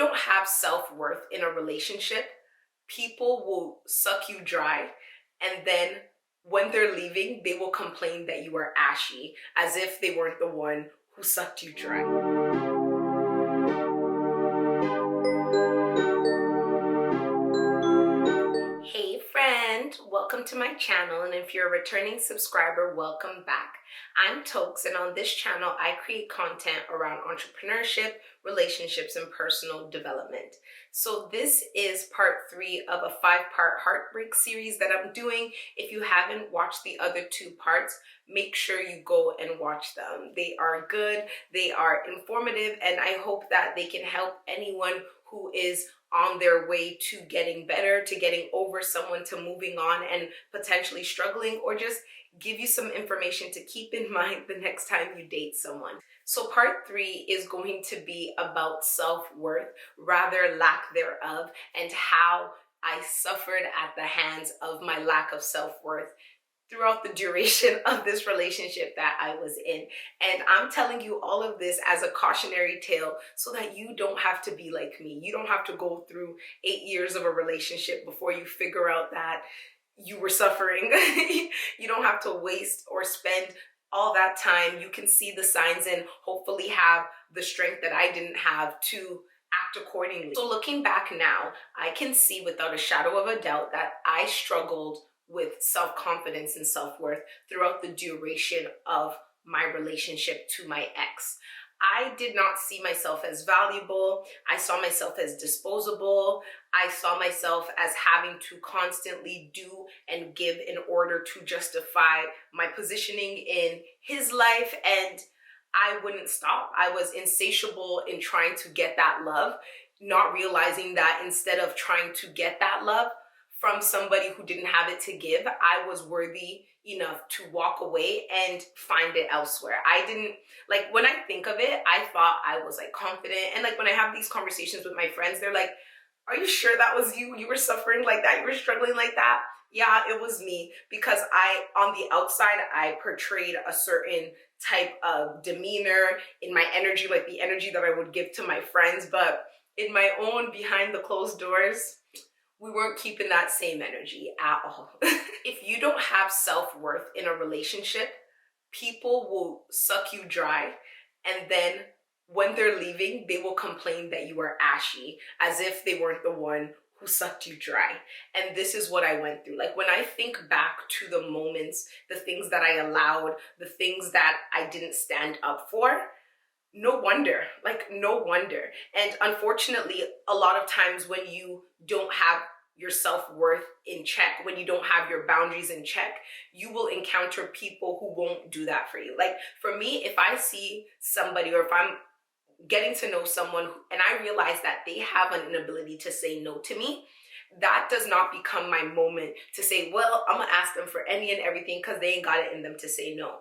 don't have self-worth in a relationship, people will suck you dry, and then when they're leaving, they will complain that you are ashy, as if they weren't the one who sucked you dry. Hey friend, welcome to my channel, and if you're a returning subscriber, welcome back. I'm Toks, and on this channel I create content around entrepreneurship, relationships, and personal development. So this is part 3 of a 5-part Heartbreak series that I'm doing. If you haven't watched the other 2 parts, make sure you go and watch them. They are good, they are informative, and I hope that they can help anyone who is on their way to getting better, to getting over someone, to moving on and potentially struggling, or just give you some information to keep in mind the next time you date someone. So part 3 is going to be about self-worth, rather lack thereof, and how I suffered at the hands of my lack of self-worth throughout the duration of this relationship that I was in. And I'm telling you all of this as a cautionary tale so that you don't have to be like me. You don't have to go through 8 years of a relationship before you figure out that you were suffering. You don't have to waste or spend all that time. You can see the signs and hopefully have the strength that I didn't have to act accordingly. So looking back now, I can see without a shadow of a doubt that I struggled with self-confidence and self-worth throughout the duration of my relationship to my ex. I did not see myself as valuable. I saw myself as disposable. I saw myself as having to constantly do and give in order to justify my positioning in his life, and I wouldn't stop. I was insatiable in trying to get that love, not realizing that instead of trying to get that love from somebody who didn't have it to give, I was worthy enough to walk away and find it elsewhere. I didn't, like, when I think of it, I thought I was like confident. And like when I have these conversations with my friends, they're like, are you sure that was you? You were suffering like that? You were struggling like that? Yeah, it was me, because on the outside, I portrayed a certain type of demeanor in my energy, like the energy that I would give to my friends. But in my own behind the closed doors, we weren't keeping that same energy at all. If you don't have self-worth in a relationship, people will suck you dry, and then when they're leaving, they will complain that you are ashy, as if they weren't the one who sucked you dry. And this is what I went through. Like when I think back to the moments, the things that I allowed, the things that I didn't stand up for, no wonder. And unfortunately, a lot of times when you don't have your self-worth in check, when you don't have your boundaries in check, you will encounter people who won't do that for you. Like for me, if I see somebody, or if I'm getting to know someone and I realize that they have an inability to say no to me, that does not become my moment to say, well, I'm gonna ask them for any and everything because they ain't got it in them to say no.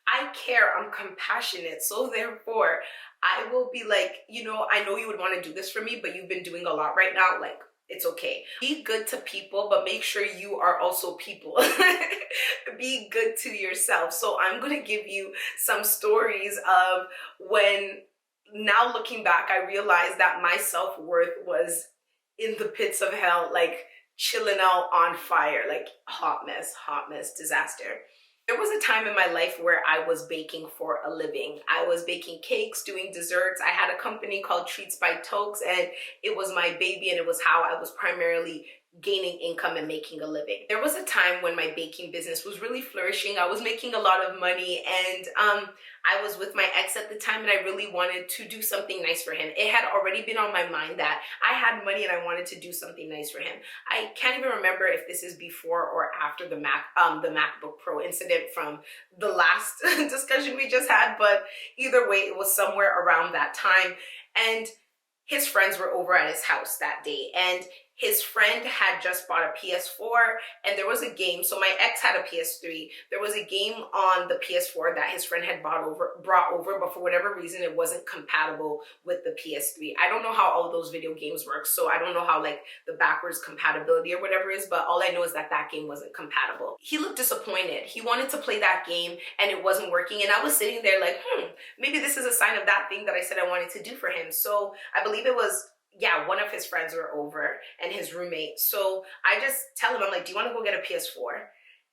I care, I'm compassionate, so therefore I will be like, I know you would want to do this for me, but you've been doing a lot right now, like, it's okay. Be good to people, but make sure you are also people. Be good to yourself. So I'm going to give you some stories of when, now looking back, I realized that my self-worth was in the pits of hell, like chilling out on fire, like hot mess, disaster. There was a time in my life where I was baking for a living. I was baking cakes, doing desserts. I had a company called Treats by Toks, and it was my baby, and it was how I was primarily gaining income and making a living. There was a time when my baking business was really flourishing. I was making a lot of money, and I was with my ex at the time, and I really wanted to do something nice for him. It had already been on my mind that I had money and I wanted to do something nice for him. I can't even remember if this is before or after the MacBook Pro incident from the last discussion we just had, but either way, it was somewhere around that time. And his friends were over at his house that day, and his friend had just bought a PS4, and there was a game. So my ex had a PS3. There was a game on the PS4 that his friend had brought over, but for whatever reason, it wasn't compatible with the PS3. I don't know how all of those video games work, so I don't know how like the backwards compatibility or whatever is, but all I know is that that game wasn't compatible. He looked disappointed. He wanted to play that game, and it wasn't working, and I was sitting there like, maybe this is a sign of that thing that I said I wanted to do for him. So I believe it was yeah, one of his friends were over and his roommate. So I just tell him, I'm like, do you want to go get a PS4?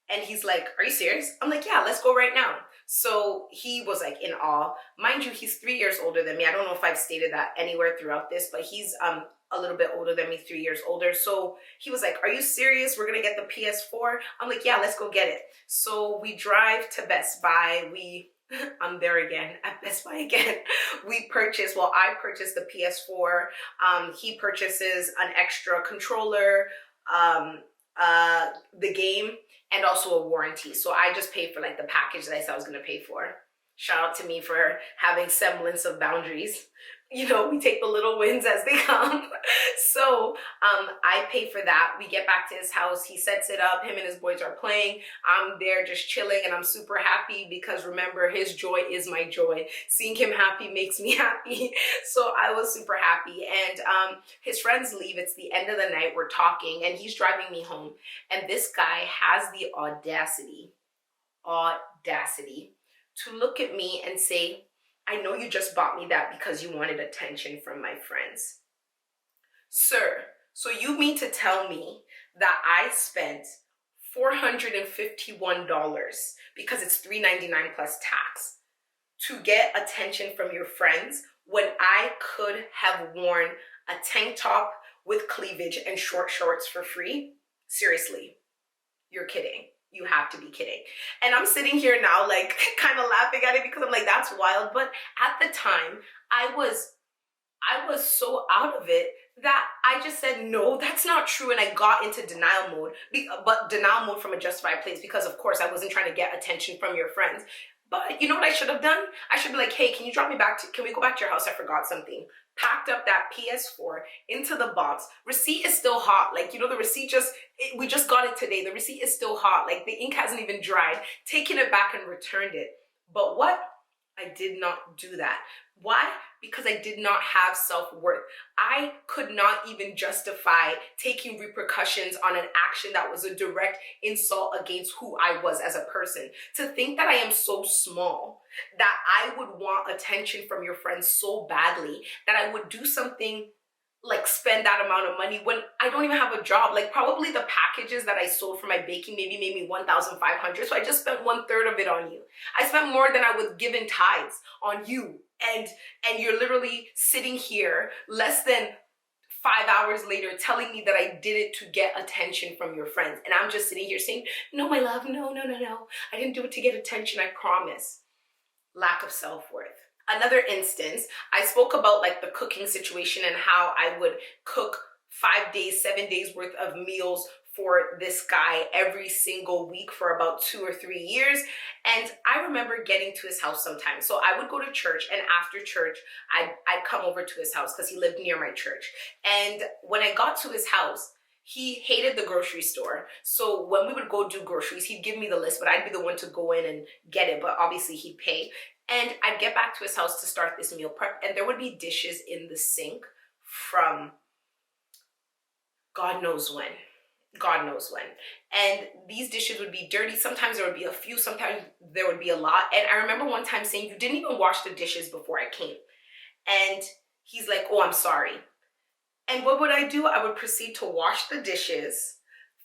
And he's like, are you serious? I'm like, yeah, let's go right now. So he was like in awe. Mind you, he's 3 years older than me. I don't know if I've stated that anywhere throughout this, but he's a little bit older than me, 3 years older. So he was like, are you serious? We're gonna get the PS4. I'm like, yeah, let's go get it. So we drive to Best Buy. I'm there again at Best Buy again. I purchased the PS4. He purchases an extra controller, the game, and also a warranty. So I just paid for like the package that I said I was going to pay for. Shout out to me for having semblance of boundaries. You know, we take the little wins as they come. So I pay for that. We get back to his house. He sets it up. Him and his boys are playing. I'm there just chilling, and I'm super happy because remember, his joy is my joy. Seeing him happy makes me happy. So I was super happy. And his friends leave. It's the end of the night. We're talking, and he's driving me home. And this guy has the audacity to look at me and say, I know you just bought me that because you wanted attention from my friends. Sir, so you mean to tell me that I spent $451 because it's $399 plus tax to get attention from your friends when I could have worn a tank top with cleavage and short shorts for free? Seriously, you're kidding. You have to be kidding. And I'm sitting here now like kind of laughing at it because I'm like, that's wild. But at the time, I was so out of it that I just said, no, that's not true. And I got into denial mode, but denial mode from a justified place because of course I wasn't trying to get attention from your friends. But you know what I should have done? I should be like, hey, can we go back to your house? I forgot something. Packed up that PS4 into the box. Receipt is still hot. Like, you know, the receipt we just got it today. The receipt is still hot. Like the ink hasn't even dried. Taken it back and returned it. But what? I did not do that. Why? Because I did not have self-worth. I could not even justify taking repercussions on an action that was a direct insult against who I was as a person. To think that I am so small that I would want attention from your friends so badly that I would do something like spend that amount of money when I don't even have a job. Like probably the packages that I sold for my baking maybe made me 1,500. So I just spent 1/3 of it on you. I spent more than I would give in tithes on you. And you're literally sitting here less than 5 hours later telling me that I did it to get attention from your friends. And I'm just sitting here saying, no, my love, no. I didn't do it to get attention, I promise. Lack of self-worth. Another instance, I spoke about like the cooking situation and how I would cook 5 days, 7 days worth of meals for this guy every single week for about 2 or 3 years. And I remember getting to his house sometimes. So I would go to church, and after church, I'd come over to his house because he lived near my church. And when I got to his house, he hated the grocery store. So when we would go do groceries, he'd give me the list, but I'd be the one to go in and get it. But obviously he'd pay. And I'd get back to his house to start this meal prep, and there would be dishes in the sink from God knows when. And these dishes would be dirty. Sometimes there would be a few, sometimes there would be a lot. And I remember one time saying, you didn't even wash the dishes before I came. And he's like, oh, I'm sorry. And what would I do? I would proceed to wash the dishes.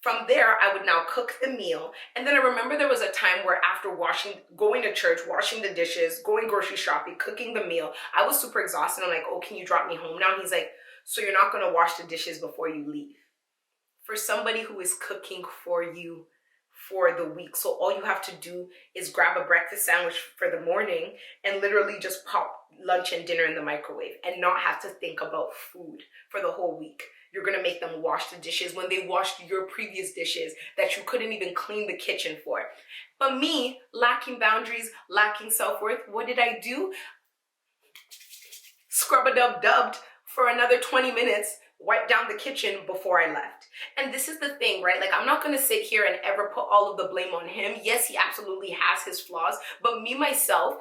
From there, I would now cook the meal. And then I remember there was a time where after going to church, washing the dishes, going grocery shopping, cooking the meal, I was super exhausted. I'm like, oh, can you drop me home now? And he's like, so you're not going to wash the dishes before you leave? For somebody who is cooking for you for the week. So all you have to do is grab a breakfast sandwich for the morning and literally just pop lunch and dinner in the microwave and not have to think about food for the whole week. You're going to make them wash the dishes when they washed your previous dishes that you couldn't even clean the kitchen for. But me, lacking boundaries, lacking self-worth, what did I do? Scrub-a-dub-dubbed for another 20 minutes, wipe down the kitchen before I left. And this is the thing, right? Like, I'm not going to sit here and ever put all of the blame on him. Yes, he absolutely has his flaws, but me, myself,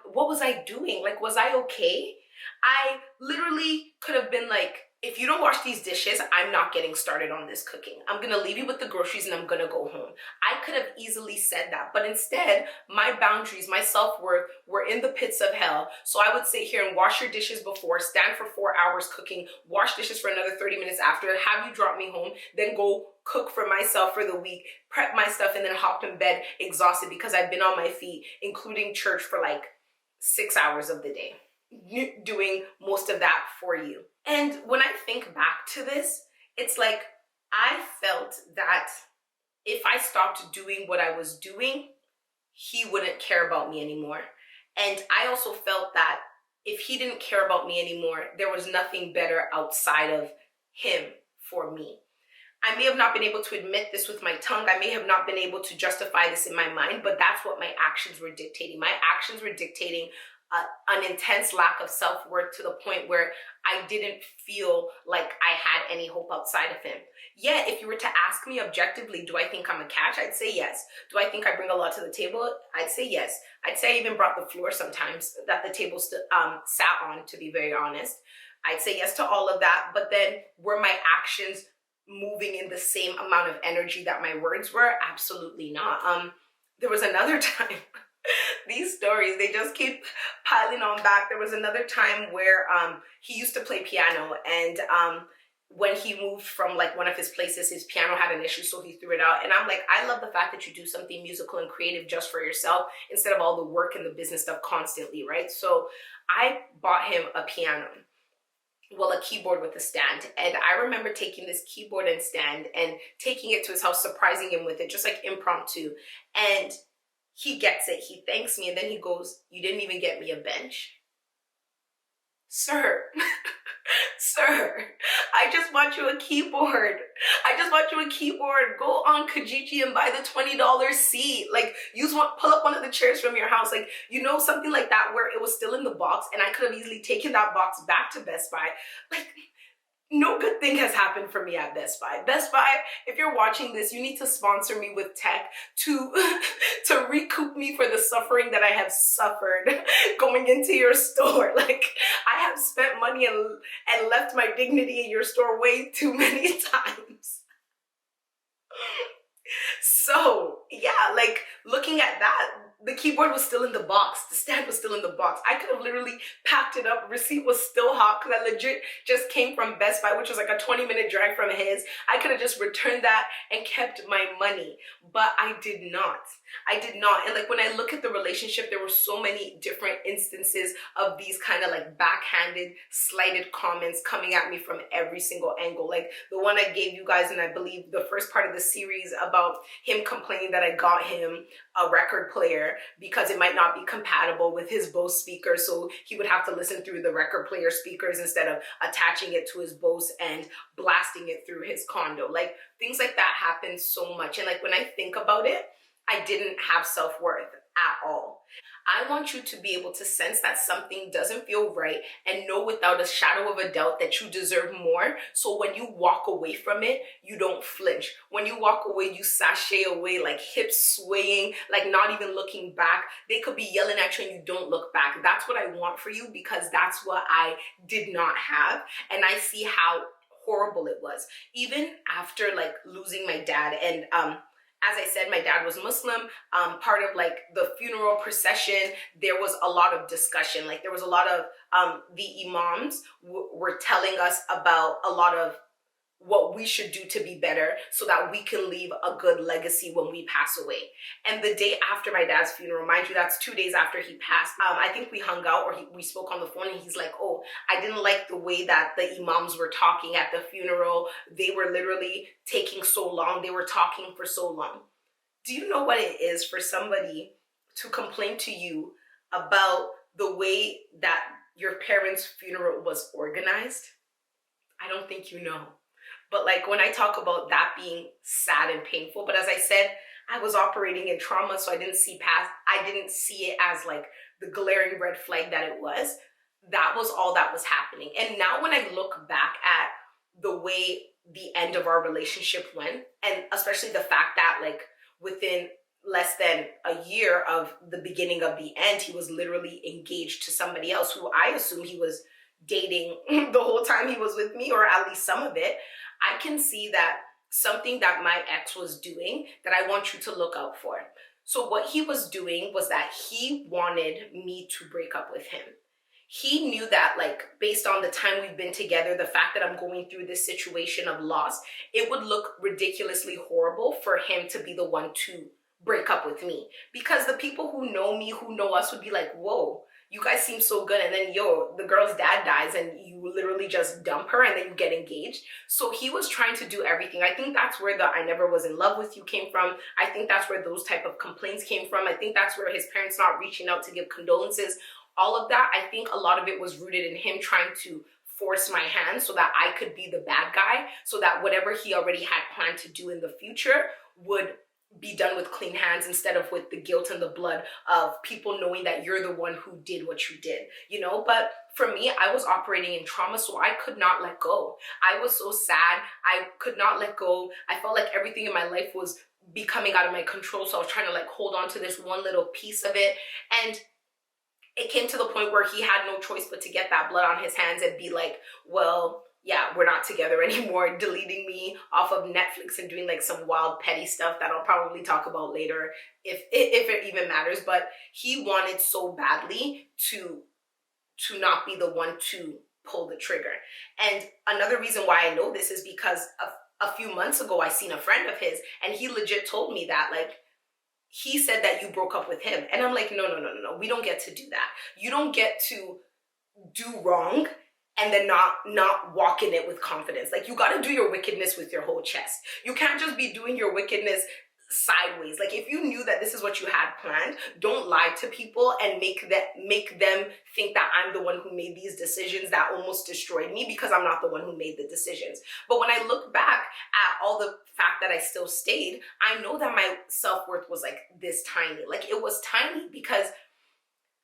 what was I doing? Like, was I okay? I literally could have been like, if you don't wash these dishes, I'm not getting started on this cooking. I'm gonna leave you with the groceries and I'm gonna go home. I could have easily said that, but instead, my boundaries, my self-worth were in the pits of hell. So I would sit here and wash your dishes before, stand for 4 hours cooking, wash dishes for another 30 minutes after, have you drop me home, then go cook for myself for the week, prep my stuff, and then hop in bed exhausted because I've been on my feet, including church, for like 6 hours of the day, doing most of that for you. And when I think back to this, it's like I felt that if I stopped doing what I was doing, he wouldn't care about me anymore. And I also felt that if he didn't care about me anymore, there was nothing better outside of him for me. I may have not been able to admit this with my tongue. I may have not been able to justify this in my mind, but that's what my actions were dictating. My actions were dictating an intense lack of self-worth to the point where I didn't feel like I had any hope outside of him. Yeah, if you were to ask me objectively, do I think I'm a catch? I'd say yes. Do I think I bring a lot to the table? I'd say yes. I'd say I even brought the floor sometimes that the table sat on, to be very honest. I'd say yes to all of that, but then were my actions moving in the same amount of energy that my words were? Absolutely not. There was another time, these stories, they just keep piling on back. There was another time where he used to play piano, and when he moved from like one of his places, his piano had an issue, so he threw it out. And I'm like, I love the fact that you do something musical and creative just for yourself instead of all the work and the business stuff constantly, right? So I bought him a piano. Well, a keyboard with a stand. And I remember taking this keyboard and stand and taking it to his house, surprising him with it, just like impromptu. And he gets it, he thanks me, and then he goes, "You didn't even get me a bench?" Sir, sir, I just bought you a keyboard. I just bought you a keyboard. Go on Kijiji and buy the $20 seat. Like, pull up one of the chairs from your house. Like, something like that where it was still in the box and I could have easily taken that box back to Best Buy. Like, no good thing has happened for me at Best Buy. Best Buy, if you're watching this, you need to sponsor me with tech to to recoup me for the suffering that I have suffered going into your store. Like, I have spent money and left my dignity in your store way too many times. So yeah, like, looking at that, the keyboard was still in the box. The stand was still in the box. I could have literally packed it up. Receipt was still hot because I legit just came from Best Buy, which was like a 20-minute drive from his. I could have just returned that and kept my money, but I did not. I did not. And like, when I look at the relationship, there were so many different instances of these kind of like backhanded, slighted comments coming at me from every single angle. Like the one I gave you guys, and I believe the first part of the series, about him complaining that I got him a record player because it might not be compatible with his Bose speakers, so he would have to listen through the record player speakers instead of attaching it to his Bose and blasting it through his condo. Like, things like that happen so much. And like, when I think about it, I didn't have self-worth at all. I want you to be able to sense that something doesn't feel right and know without a shadow of a doubt that you deserve more. So when you walk away from it, you don't flinch. When you walk away, you sashay away, like hips swaying, like not even looking back. They could be yelling at you and you don't look back. That's what I want for you, because that's what I did not have. And I see how horrible it was. Even after like losing my dad, and as I said, my dad was Muslim. Part of like the funeral procession, there was a lot of discussion. Like, there was a lot of, the imams were telling us about a lot of what we should do to be better so that we can leave a good legacy when we pass away. And the day after my dad's funeral, mind you, that's 2 days after he passed, I think we hung out, or we spoke on the phone, and he's like, "Oh, I didn't like the way that the imams were talking at the funeral. They were literally taking so long. They were talking for so long." Do you know what it is for somebody to complain to you about the way that your parents' funeral was organized? I don't think you know. But like, when I talk about that being sad and painful, but as I said, I was operating in trauma, so I didn't see it as like the glaring red flag that it was. That was all that was happening. And now when I look back at the way the end of our relationship went, and especially the fact that like within less than a year of the beginning of the end, he was literally engaged to somebody else who I assume he was dating the whole time he was with me, or at least some of it, I can see that something that my ex was doing that I want you to look out for. So what he was doing was that he wanted me to break up with him. He knew that, like, based on the time we've been together, the fact that I'm going through this situation of loss, it would look ridiculously horrible for him to be the one to break up with me. Because the people who know me, who know us, would be like, whoa, you guys seem so good, and then the girl's dad dies and you literally just dump her and then you get engaged. So he was trying to do everything. I think that's where the "I never was in love with you" came from. I think that's where those type of complaints came from. I think that's where his parents not reaching out to give condolences. All of that, I think a lot of it was rooted in him trying to force my hand so that I could be the bad guy, so that whatever he already had planned to do in the future would be done with clean hands, instead of with the guilt and the blood of people knowing that you're the one who did what you did, you know? But for me, I was operating in trauma, so I could not let go. I was so sad. I could not let go. I felt like everything in my life was becoming out of my control, so I was trying to like hold on to this one little piece of it. And it came to the point where he had no choice but to get that blood on his hands and be like, well, yeah, we're not together anymore, deleting me off of Netflix and doing like some wild petty stuff that I'll probably talk about later if it even matters. But he wanted so badly to not be the one to pull the trigger. And another reason why I know this is because a few months ago I seen a friend of his, and he legit told me that, like, he said that you broke up with him. And I'm like, no, we don't get to do that. You don't get to do wrong and then not walk in it with confidence. Like, you got to do your wickedness with your whole chest. You can't just be doing your wickedness sideways. Like, if you knew that this is what you had planned, don't lie to people and make them think that I'm the one who made these decisions that almost destroyed me, because I'm not the one who made the decisions. But when I look back at all the fact that I still stayed, I know that my self-worth was like this tiny. Like, it was tiny because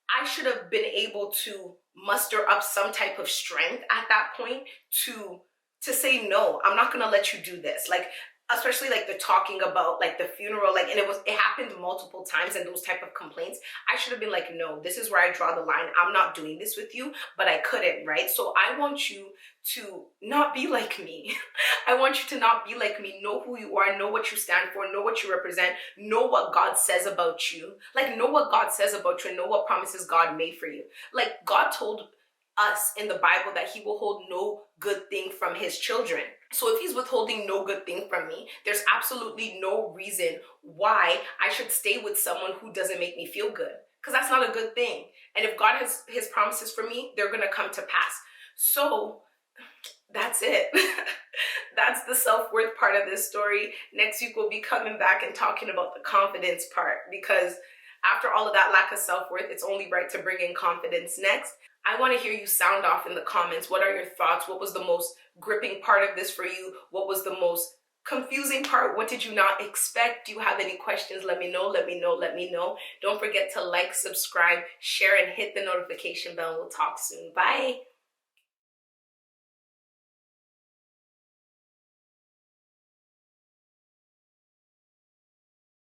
I should have been able to muster up some type of strength at that point to say, no, I'm not gonna let you do this. Like, especially like the talking about like the funeral, like, and it happened multiple times, and those type of complaints, I should have been like, no, this is where I draw the line. I'm not doing this with you. But I couldn't, right? So I want you to not be like me. I want you to not be like me. Know who you are, know what you stand for, know what you represent, know what God says about you. Like, know what God says about you and know what promises God made for you. Like, God told us in the Bible that he will hold no good thing from his children. So if he's withholding no good thing from me, there's absolutely no reason why I should stay with someone who doesn't make me feel good, because that's not a good thing. And if God has his promises for me, they're going to come to pass. So that's it. That's the self-worth part of this story. Next week, we'll be coming back and talking about the confidence part, because after all of that lack of self-worth, it's only right to bring in confidence next. I want to hear you sound off in the comments. What are your thoughts? What was the most gripping part of this for you? What was the most confusing part? What did you not expect? Do you have any questions? Let me know. Don't forget to like, subscribe, share, and hit the notification bell. We'll talk soon. Bye.